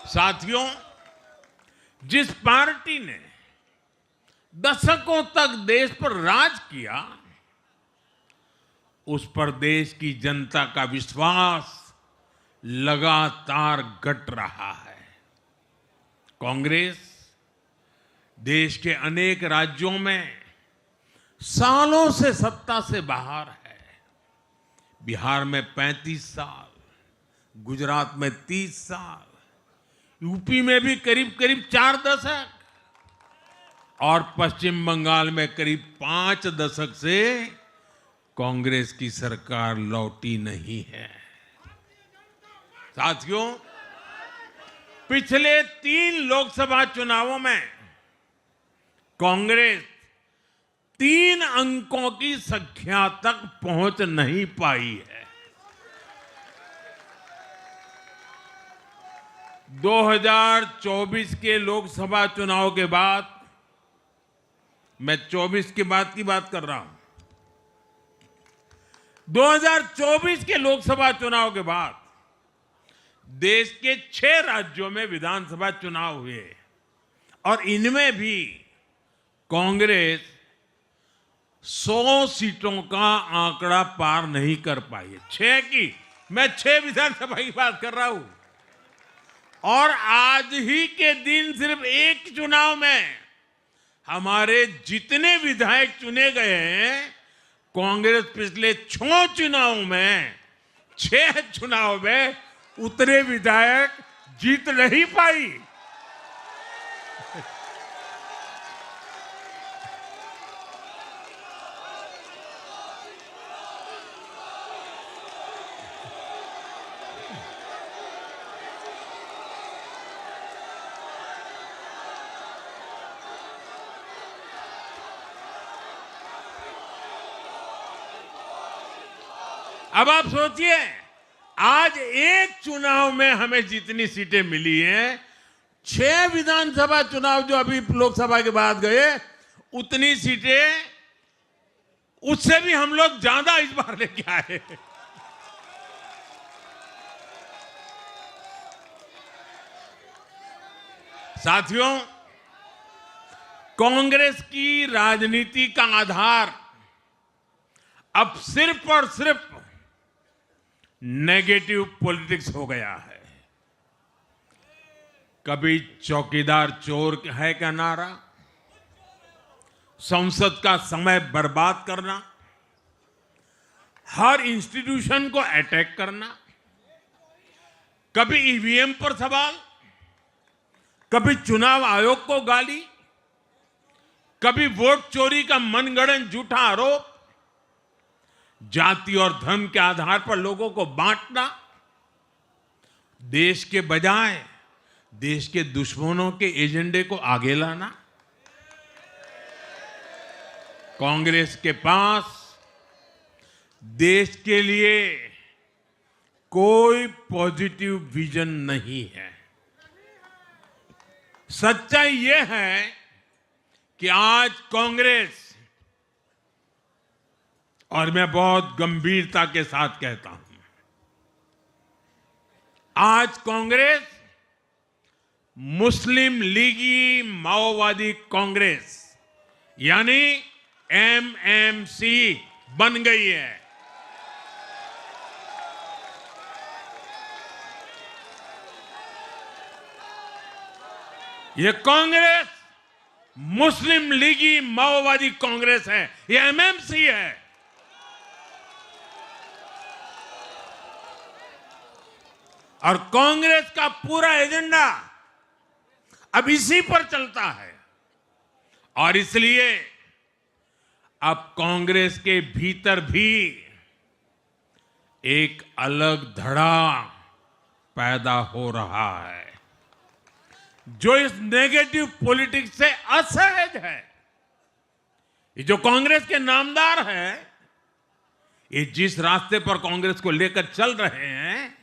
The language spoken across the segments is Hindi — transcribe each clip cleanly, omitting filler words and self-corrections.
साथियों, जिस पार्टी ने दशकों तक देश पर राज किया, उस पर देश की जनता का विश्वास लगातार घट रहा है। कांग्रेस देश के अनेक राज्यों में सालों से सत्ता से बाहर है। बिहार में 35 साल, गुजरात में 30 साल, यूपी में भी करीब करीब 4 दशक और पश्चिम बंगाल में करीब 5 दशक से कांग्रेस की सरकार लौटी नहीं है। साथियों, पिछले 3 लोकसभा चुनावों में कांग्रेस 3 अंकों की संख्या तक पहुंच नहीं पाई है। 2024 के लोकसभा चुनाव के बाद, मैं 24 के बाद की बात कर रहा हूं, 2024 के लोकसभा चुनाव के बाद देश के 6 राज्यों में विधानसभा चुनाव हुए और इनमें भी कांग्रेस 100 सीटों का आंकड़ा पार नहीं कर पाई है। 6 की, मैं 6 विधानसभा की बात कर रहा हूं। और आज ही के दिन सिर्फ एक चुनाव में हमारे जितने विधायक चुने गए हैं, कांग्रेस पिछले 6 चुनावों में 6 चुनाव में उतने विधायक जीत नहीं पाई। अब आप सोचिए, आज एक चुनाव में हमें जितनी सीटें मिली हैं, 6 विधानसभा चुनाव जो अभी लोकसभा के बाद गए, उतनी सीटें उससे भी हम लोग ज्यादा इस बार लेके आए। साथियों, कांग्रेस की राजनीति का आधार अब सिर्फ और सिर्फ नेगेटिव पॉलिटिक्स हो गया है। कभी चौकीदार चोर है का नारा, संसद का समय बर्बाद करना, हर इंस्टीट्यूशन को अटैक करना, कभी ईवीएम पर सवाल, कभी चुनाव आयोग को गाली, कभी वोट चोरी का मनगढ़ंत झूठा आरोप, जाति और धर्म के आधार पर लोगों को बांटना, देश के बजाय देश के दुश्मनों के एजेंडे को आगे लाना। कांग्रेस के पास देश के लिए कोई पॉजिटिव विजन नहीं है। सच्चाई यह है कि आज कांग्रेस, और मैं बहुत गंभीरता के साथ कहता हूं, आज कांग्रेस मुस्लिम लीगी माओवादी कांग्रेस यानी एमएमसी बन गई है। ये कांग्रेस मुस्लिम लीगी माओवादी कांग्रेस है, ये एमएमसी है। और कांग्रेस का पूरा एजेंडा अब इसी पर चलता है। और इसलिए अब कांग्रेस के भीतर भी एक अलग धड़ा पैदा हो रहा है, जो इस नेगेटिव पॉलिटिक्स से असहज है। ये जो कांग्रेस के नामदार हैं, ये जिस रास्ते पर कांग्रेस को लेकर चल रहे हैं,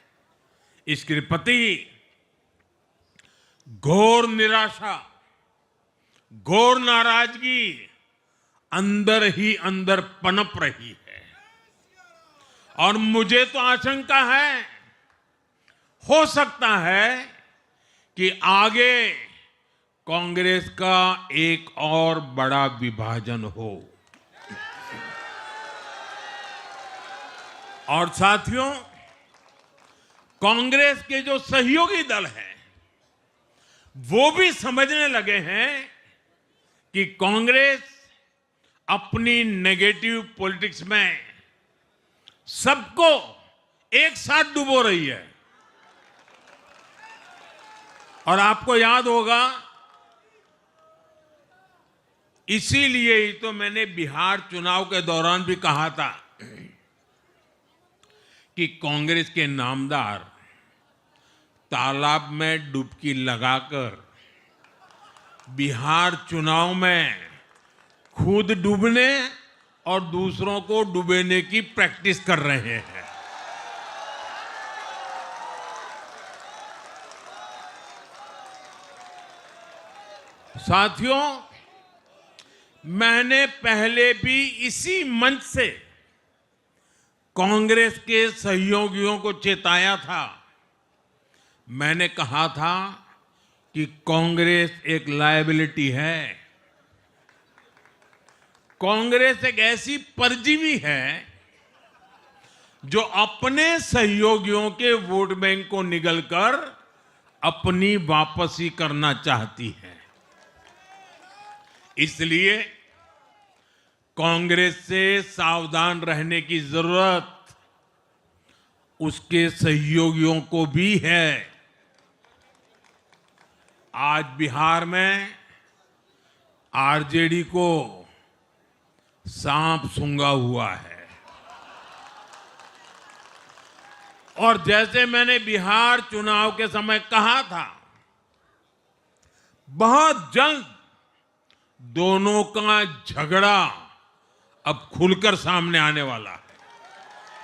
इसके प्रति घोर निराशा, घोर नाराजगी अंदर ही अंदर पनप रही है। और मुझे तो आशंका है, हो सकता है कि आगे कांग्रेस का एक और बड़ा विभाजन हो। और साथियों, कांग्रेस के जो सहयोगी दल हैं वो भी समझने लगे हैं कि कांग्रेस अपनी नेगेटिव पॉलिटिक्स में सबको एक साथ डुबो रही है। और आपको याद होगा, इसीलिए ही तो मैंने बिहार चुनाव के दौरान भी कहा था कि कांग्रेस के नामदार तालाब में डुबकी लगाकर बिहार चुनाव में खुद डूबने और दूसरों को डुबोने की प्रैक्टिस कर रहे हैं। साथियों, मैंने पहले भी इसी मंच से कांग्रेस के सहयोगियों को चेताया था। मैंने कहा था कि कांग्रेस एक लायबिलिटी है। कांग्रेस एक ऐसी परजीवी है जो अपने सहयोगियों के वोट बैंक को निगलकर अपनी वापसी करना चाहती है। इसलिए कांग्रेस से सावधान रहने की जरूरत उसके सहयोगियों को भी है। आज बिहार में आरजेडी को सांप सूंघा हुआ है। और जैसे मैंने बिहार चुनाव के समय कहा था, बहुत जल्द दोनों का झगड़ा अब खुलकर सामने आने वाला है।